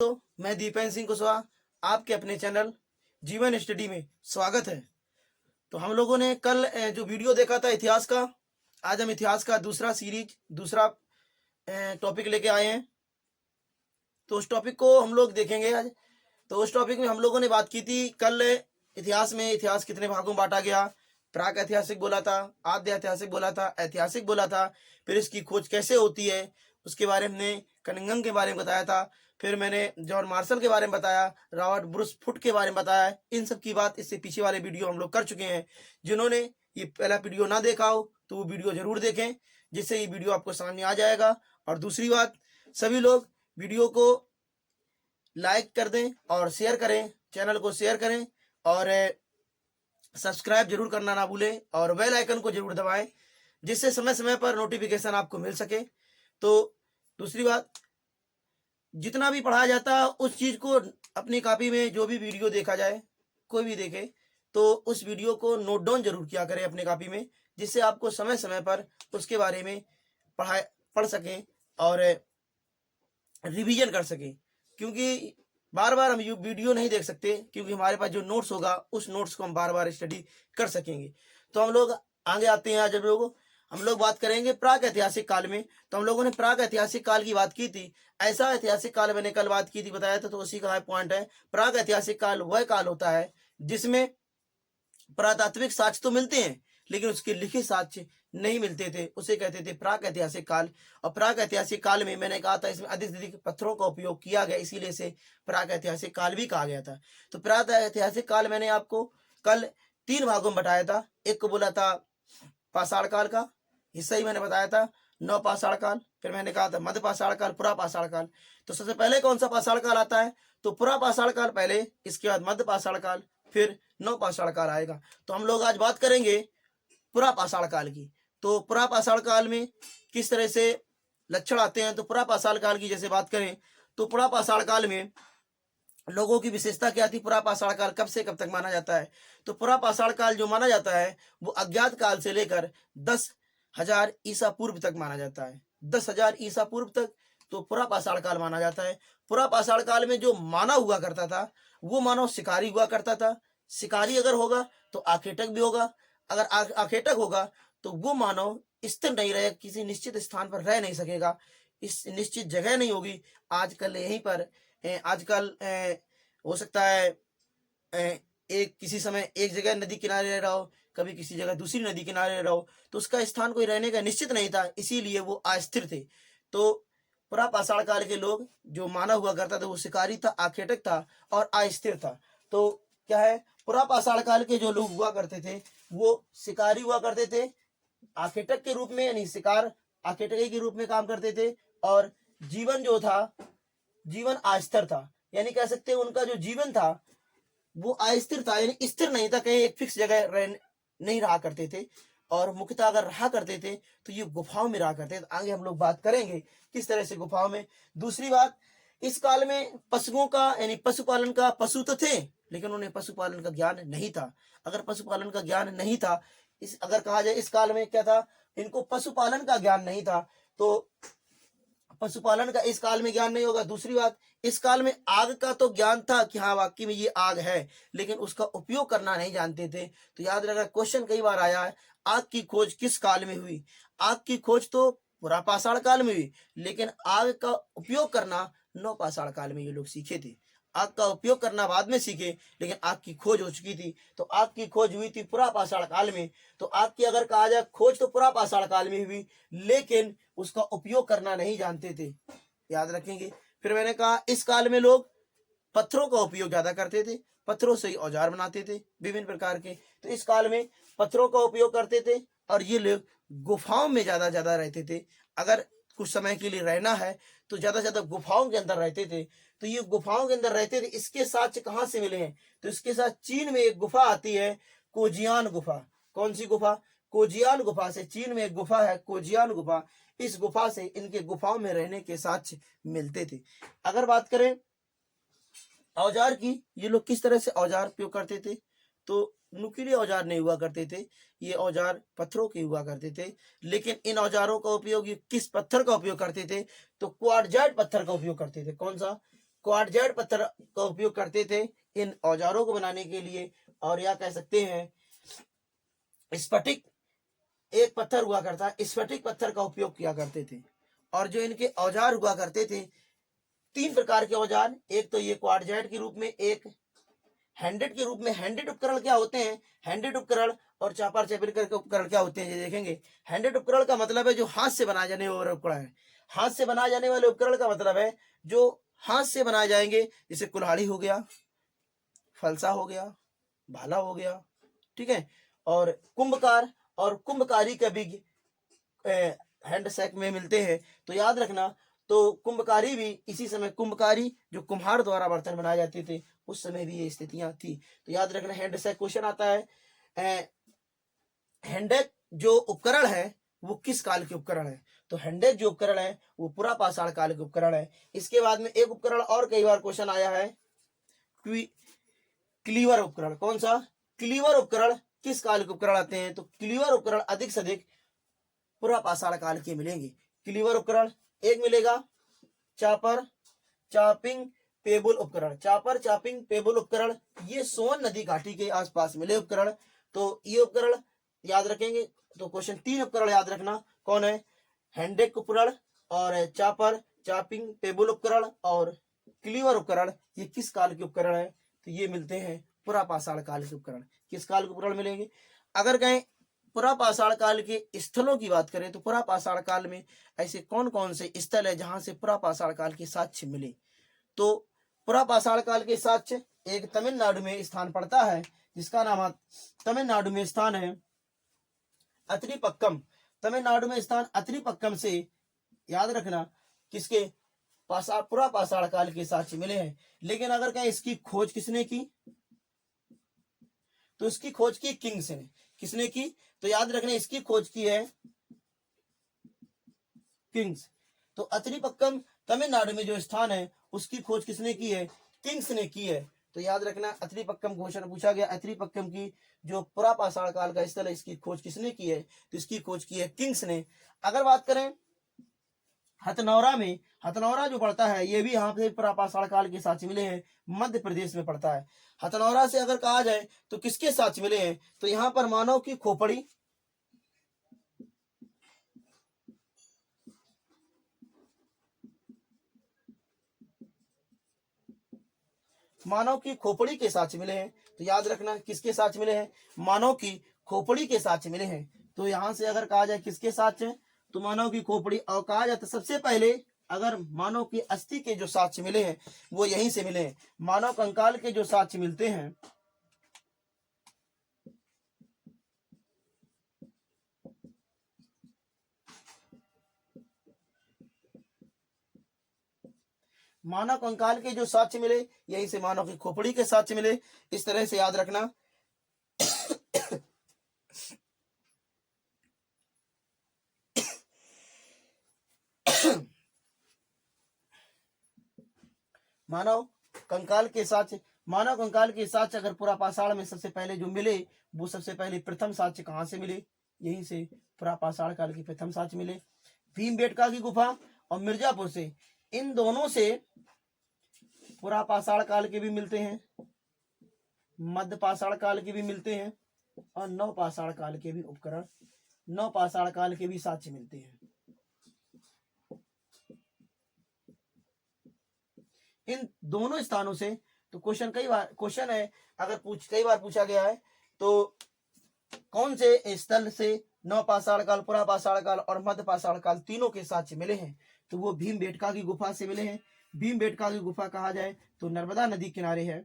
तो मैं दीपेन सिंह कुशवाहा आपके अपने चैनल जीवन स्टडी में स्वागत है। तो हम लोगों ने कल जो वीडियो देखा था इतिहास का, आज हम इतिहास का दूसरा टॉपिक लेके आए हैं। तो उस टॉपिक को हम लोग देखेंगे आज। तो उस टॉपिक में हम लोगों ने बात की थी कल इतिहास कितने भागों में बांटा गया। प्राक ऐतिहासिक बोला था, आद्य ऐतिहासिक बोला था, ऐतिहासिक बोला था। फिर इसकी खोज कैसे होती है उसके बारे में हमने कनिंघम के बारे में बताया था। फिर मैंने जॉन मार्शल के बारे में बताया, रॉबर्ट ब्रूस फुट के बारे में बताया। इन सब की बात इससे पीछे वाले वीडियो हम लोग कर चुके हैं। जिन्होंने ये पहला वीडियो ना देखा हो तो वो वीडियो जरूर देखें, जिससे ये वीडियो आपको सामने आ जाएगा। और दूसरी बात, सभी लोग वीडियो को लाइक कर दें और शेयर करें, चैनल को शेयर करें और सब्सक्राइब जरूर करना ना भूलें और बेल आइकन को जरूर दबाएं, जिससे समय समय पर नोटिफिकेशन आपको मिल सके। तो दूसरी बात, जितना भी पढ़ाया जाता है उस चीज को अपनी कॉपी में, जो भी वीडियो देखा जाए कोई भी देखे तो उस वीडियो को नोट डाउन जरूर किया करें अपने कॉपी में, जिससे आपको समय समय पर उसके बारे में पढ़ सकें और रिवीजन कर सकें। क्योंकि बार बार हम वीडियो नहीं देख सकते, क्योंकि हमारे पास जो नोट्स होगा उस नोट्स को हम बार बार स्टडी कर सकेंगे। तो हम लोग आगे आते हैं। आज हम लोग बात करेंगे प्राक ऐतिहासिक काल में। तो हम लोगों ने प्राक ऐतिहासिक काल की बात की थी। ऐसा ऐतिहासिक काल मैंने कल बात की थी, बताया था, तो उसी का पॉइंट है। प्राक ऐतिहासिक काल वह काल होता है जिसमें पुरातात्विक साक्ष्य तो मिलते हैं लेकिन उसके लिखित साक्ष्य नहीं मिलते थे, उसे कहते थे प्राक ऐतिहासिक काल। और प्राक ऐतिहासिक काल में मैंने कहा था इसमें अधिक से अधिक पत्थरों का उपयोग किया गया, इसीलिए इसे प्राक ऐतिहासिक काल भी कहा गया था। तो प्राक ऐतिहासिक काल मैंने आपको कल 3 भागों में बताया था। एक को बोला था पाषाण काल का हिस्सा ही मैंने बताया था, नव पाषाण काल। फिर मैंने कहा था मध्य पाषाण काल, पुरा पाषाण काल। तो सबसे पहले कौन सा पाषाण काल आता है? तो पुरा पाषाण काल पहले, इसके बाद मध्य पाषाण काल, फिर नव पाषाण काल आएगा। तो हम लोग आज बात करेंगे पुरा पाषाण काल की। तो पुरा पाषाण काल में किस तरह से लक्षण आते हैं। तो पुरा पाषाण काल की जैसे बात करें तो पुरा पाषाण काल में लोगों की विशेषता क्या थी? पुरा पाषाण काल कब से कब तक माना जाता है? तो पुरा पाषाण काल जो माना जाता है वो अज्ञात काल से लेकर 10,000 ईसा पूर्व तक माना जाता है। 10,000 ईसा पूर्व तक तो पुरा पाषाण काल माना जाता है। पुरा पाषाण काल में जो मानव हुआ करता था वो मानव शिकारी हुआ करता था। शिकारी अगर होगा तो आखेटक भी होगा। अगर आखेटक होगा तो वो मानव स्थिर नहीं रहे, किसी निश्चित स्थान पर रह नहीं सकेगा, इस निश्चित जगह नहीं होगी। आजकल यहीं पर आजकल हो सकता है एक किसी समय एक जगह नदी किनारे रह रहा हो, कभी किसी जगह दूसरी नदी किनारे रह रहा हो, तो उसका स्थान कोई रहने का निश्चित नहीं था, इसीलिए वो अस्थिर थे। तो पुरा पाषाण काल के लोग जो मानव हुआ करता था वो शिकारी था, आखेटक था और अस्थिर था। तो क्या है, पुरा पाषाण काल के जो लोग हुआ करते थे वो शिकारी हुआ करते थे आखेटक के रूप में, यानी शिकार आखेटक के रूप में काम करते थे। और जीवन जो था, जीवन अस्थिर था, यानी कह सकते हैं उनका जो जीवन था वो अस्थिर था, यानी स्थिर नहीं था, कहीं एक फिक्स जगह नहीं रहा करते थे। और मुख्यतः अगर रहा करते थे तो ये गुफाओं में रहा करते थे। आगे हम लोग बात करेंगे किस तरह से गुफाओं में। दूसरी बात, इस काल में पशुओं का यानी पशुपालन का, पशु तो थे लेकिन उन्हें पशुपालन का ज्ञान नहीं था। अगर पशुपालन का ज्ञान नहीं था, अगर कहा जाए इस काल में क्या था, इनको पशुपालन का ज्ञान नहीं था, तो पशुपालन का इस काल में ज्ञान नहीं होगा। दूसरी बात, इस काल में आग का तो ज्ञान था कि हाँ वाकई में ये आग है, लेकिन उसका उपयोग करना नहीं जानते थे। तो याद रखना, क्वेश्चन कई बार आया है, आग की खोज किस काल में हुई? आग की खोज तो पुरा पाषाण काल में हुई, लेकिन आग का उपयोग करना नव पाषाण काल में ये लोग सीखे थे। आग का उपयोग करना बाद में सीखे, लेकिन आग की खोज हो चुकी थी। तो आग की खोज हुई थी पुरा पाषाण काल में। तो आग की अगर कहा जाए खोज तो पुरा पाषाण काल में हुई, लेकिन उसका उपयोग करना नहीं जानते थे, याद रखेंगे। फिर मैंने कहा इस काल में लोग पत्थरों का उपयोग ज्यादा करते थे, पत्थरों से ही औजार बनाते थे विभिन्न प्रकार के। तो इस काल में पत्थरों का उपयोग करते थे और ये लोग गुफाओं में ज्यादा रहते थे। अगर कुछ समय के लिए रहना है तो ज्यादा गुफाओं के अंदर रहते थे। तो ये गुफाओं के अंदर रहते थे। इसके साक्ष्य कहाँ से मिले हैं? तो इसके साथ चीन में एक गुफा आती है, कोजियान गुफा। कौन सी गुफा? कोजियान गुफा से। चीन में एक गुफा है कोजियान गुफा, इस गुफा से इनके गुफाओं में रहने के साक्ष्य मिलते थे। अगर बात करें औजार की, ये लोग किस तरह से औजार उपयोग करते थे? तो नुकीले औजार नहीं हुआ करते थे, ये औजार पत्थरों के हुआ करते थे। लेकिन इन औजारों का उपयोग ये किस पत्थर का उपयोग करते थे? तो क्वार्टजाइट पत्थर का उपयोग करते थे। कौन सा? क्वार्टजाइट पत्थर का उपयोग करते थे इन औजारों को बनाने के लिए। और या कह सकते हैं स्फटिक एक पत्थर हुआ करता, स्फटिक पत्थर का उपयोग किया करते थे। और जो इनके औजार हुआ करते थे, 3 प्रकार के औजार, एक तो ये क्वार्टजाइट के रूप में, एक हैंडेड के रूप में। हैंडेड उपकरण क्या होते हैं? हैंडेड उपकरण और चापर चपेट के उपकरण क्या होते हैं, ये देखेंगे। हैंडेड उपकरण का मतलब है जो हाथ से बनाए जाने वाले उपकरण है। हाथ से बनाए जाने वाले उपकरण का मतलब है जो हाथ से बनाए जाएंगे, जैसे कुल्हाड़ी हो गया, फलसा हो गया, भाला हो गया, ठीक है। और कुंभकार और कुंभकारी का भी हैंड सैक में मिलते हैं। तो याद रखना, तो कुंभकारी भी इसी समय, कुंभकारी जो कुम्हार द्वारा बर्तन बनाए जाते थे, उस समय भी ये स्थितियां थी। तो याद रखना, हैंड सैक क्वेश्चन आता है। हैंडेक जो उपकरण है वो किस काल के उपकरण है? तो हैंडेक जो उपकरण है वो पुरा पाषाण काल के उपकरण है। इसके बाद में एक उपकरण और कई बार क्वेश्चन आया है, क्लीवर उपकरण। कौन सा? क्लीवर उपकरण किस काल के उपकरण आते हैं? तो क्लीवर उपकरण अधिक से अधिक पुरा पाषाण काल के मिलेंगे। क्लीवर उपकरण एक मिलेगा चापर चापिंग पेबुल उपकरण। चापर चापिंग पेबुल उपकरण ये सोन नदी घाटी के आसपास मिले उपकरण। तो ये उपकरण याद रखेंगे। तो क्वेश्चन 3 उपकरण याद रखना, कौन है? हैंडेक उपकरण और चापर चापिंग पेबुल उपकरण और क्लीवर उपकरण, ये किस काल के उपकरण है? तो ये मिलते हैं पुरा पाषाण काल के उपकरण। किस काल के उपकरण मिलेंगे? अगर कहें पुरा पाषाण काल के स्थलों की बात करें, तो पुरा पाषाण काल में ऐसे कौन कौन से स्थल है जहां से पुरा पाषाण काल के साक्ष्य मिले? तो पुरा पाषाण काल के साक्ष्य एक तमिलनाडु में स्थान पड़ता है, जिसका नाम तमिलनाडु में स्थान है अत्रिपक्कम। तमिलनाडु में स्थान अत्रिपक्कम से याद रखना किसके पुरा पाषाण काल के साक्ष्य मिले हैं। लेकिन अगर कहें इसकी खोज किसने की, तो इसकी खोज की किंग्स ने। किसने की? तो याद रखना इसकी खोज की है किंग्स। तो अत्रिपक्कम तमिलनाडु में जो स्थान है उसकी खोज किसने की है? किंग्स ने की है। तो याद रखना, अत्रिपक्कम क्वेश्चन पूछा गया, अत्रिपक्कम की जो पुरा पाषाण काल का स्थल है, इसकी खोज किसने की है? तो इसकी खोज की है किंग्स ने। अगर बात करें हथनौरा में, हथनौरा जो पड़ता है ये भी यहाँ पे पुरा पाषाण काल के साक्ष्य मिले हैं, मध्य प्रदेश में पड़ता है। हथनौरा से अगर कहा जाए तो किसके साक्ष्य मिले हैं? तो यहाँ पर मानव की खोपड़ी, मानव की खोपड़ी के साक्ष्य मिले हैं। तो याद रखना किसके साक्ष्य मिले हैं? मानव की खोपड़ी के साक्ष्य मिले हैं। तो यहां से अगर कहा जाए किसके साक्ष्य, तो मानव की खोपड़ी। और कहा जाए तो सबसे पहले अगर मानव की अस्थि के जो साक्ष्य मिले हैं वो यहीं से मिले हैं। मानव कंकाल के जो साक्ष्य मिलते हैं, मानव कंकाल के जो साक्ष्य मिले यहीं से मानव की खोपड़ी के साक्ष्य मिले। इस तरह से याद रखना। मानव कंकाल के साक्ष्य, मानव कंकाल के साक्ष्य अगर पुरा पाषाण में सबसे पहले जो मिले, वो सबसे पहले प्रथम साक्ष्य कहां से मिले? यहीं से पुरा पाषाण काल के प्रथम साक्ष्य मिले। भीमबेटका की गुफा और मिर्जापुर से, इन दोनों से पुरा पाषाण काल के भी मिलते हैं, मध्य पाषाण काल के भी मिलते हैं और नव पाषाण काल के भी उपकरण, नव पाषाण काल के भी साक्ष्य मिलते हैं। इन दोनों स्थानों से। तो क्वेश्चन क्वेश्चन है, अगर कई बार पूछा गया है, तो कौन से स्थल से नव पाषाण काल, पुरा पाषाण काल और मध्य पाषाण काल तीनों के साक्ष्य मिले हैं? तो वो भीमबेटका की गुफा से मिले हैं। भीमबेटका की गुफा कहा जाए तो नर्मदा नदी किनारे है,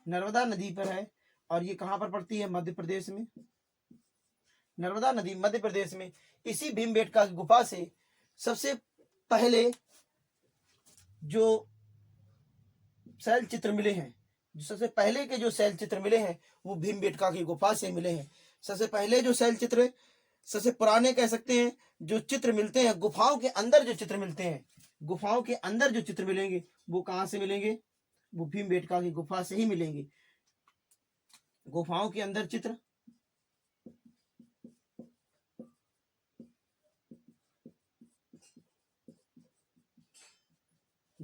नर्मदा नदी पर है। और ये कहां पर पड़ती है? मध्य प्रदेश में। नर्मदा नदी मध्य प्रदेश में। इसी भीमबेटका की गुफा से सबसे पहले जो शैल चित्र मिले हैं, जो सबसे पहले के जो शैल चित्र मिले हैं वो भीमबेटका की गुफा से मिले हैं। सबसे पहले जो शैल चित्र, सबसे पुराने कह सकते हैं, जो चित्र मिलते हैं गुफाओं के अंदर, जो चित्र मिलते हैं गुफाओं के अंदर जो चित्र मिलेंगे वो कहां से मिलेंगे? वो भीमबेटका की गुफा से ही मिलेंगे। गुफाओं के अंदर चित्र,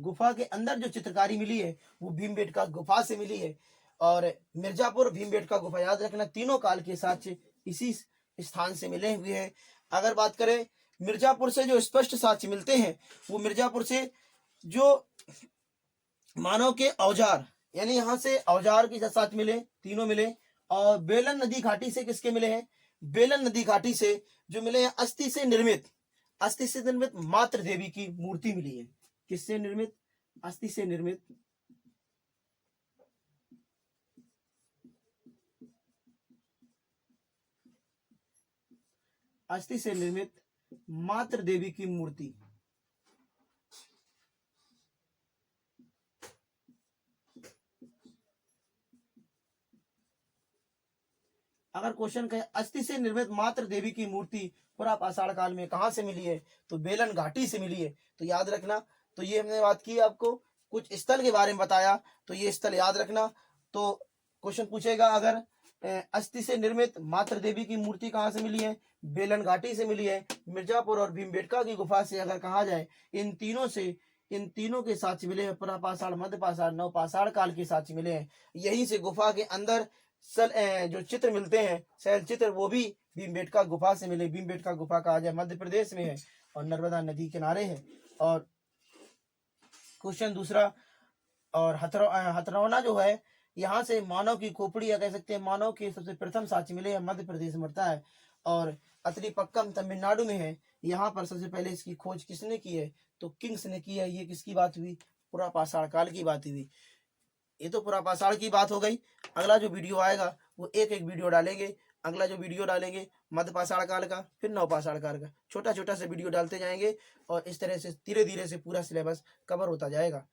गुफा के अंदर जो चित्रकारी मिली है वो भीमबेटका गुफा से मिली है। और मिर्जापुर, भीमबेटका गुफा, याद रखना तीनों काल के साक्ष्य इसी स्थान से मिले हुए हैं। अगर बात करें मिर्जापुर से जो स्पष्ट साक्ष्य मिलते हैं, वो मिर्जापुर से जो मानव के औजार, यानी यहाँ से औजार के साथ मिले, तीनों मिले। और बेलन नदी घाटी से किसके मिले हैं? बेलन नदी घाटी से जो मिले हैं अस्थि से निर्मित, अस्थि से निर्मित मातृ देवी की मूर्ति मिली है। किससे निर्मित? अस्थि से निर्मित अस्थि से निर्मित मातृ देवी की मूर्ति। अगर क्वेश्चन कहे अस्थि से निर्मित मातृ देवी की मूर्ति पूरा पाषाण काल में कहां से मिली है, तो बेलन घाटी से मिली है। तो याद रखना, तो ये हमने बात की, आपको कुछ स्थल के बारे में बताया, तो ये स्थल याद रखना। तो क्वेश्चन पूछेगा अगर अस्थि से निर्मित मातृ देवी की मूर्ति कहाँ से मिली है? बेलन घाटी से मिली है। मिर्जापुर और भीमबेटका की गुफा से अगर कहा जाए, इन तीनों के साक्ष्य मिले हैं। पुरापाषाण, मध्यपाषाण, नवपाषाण काल के साक्ष्य मिले हैं। यहीं से गुफा के अंदर जो चित्र मिलते हैं, शैल चित्र, वो भी भीमबेटका गुफा से मिले। भीमबेटका गुफा कहा जाए मध्य प्रदेश में है और नर्मदा नदी किनारे है। और क्वेश्चन दूसरा, और हथरौना जो है, यहाँ से मानव की खोपड़ी, या कह सकते हैं मानव के सबसे प्रथम साक्ष्य मिले हैं, मध्य प्रदेश में पड़ता है। और अतरीपक्कम तमिलनाडु में है। यहाँ पर सबसे पहले इसकी खोज किसने की है? तो किंग्स ने की है। ये किसकी बात हुई? पुरापाषाण काल की बात हुई। ये तो पुरापाषाण की बात हो गई। अगला जो वीडियो आएगा वो एक एक वीडियो डालेंगे। अगला जो वीडियो डालेंगे मध्यपाषाण काल का, फिर नवपाषाण काल का, छोटा छोटा से वीडियो डालते जाएंगे और इस तरह से धीरे धीरे से पूरा सिलेबस कवर होता जाएगा।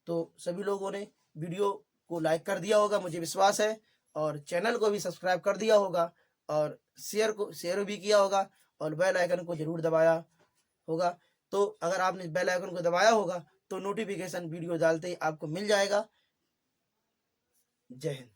तो सभी लोगों ने वीडियो को लाइक कर दिया होगा, मुझे विश्वास है, और चैनल को भी सब्सक्राइब कर दिया होगा, और शेयर भी किया होगा, और बेल आइकन को जरूर दबाया होगा। तो अगर आपने बेल आइकन को दबाया होगा तो नोटिफिकेशन वीडियो डालते ही आपको मिल जाएगा। जय हिंद।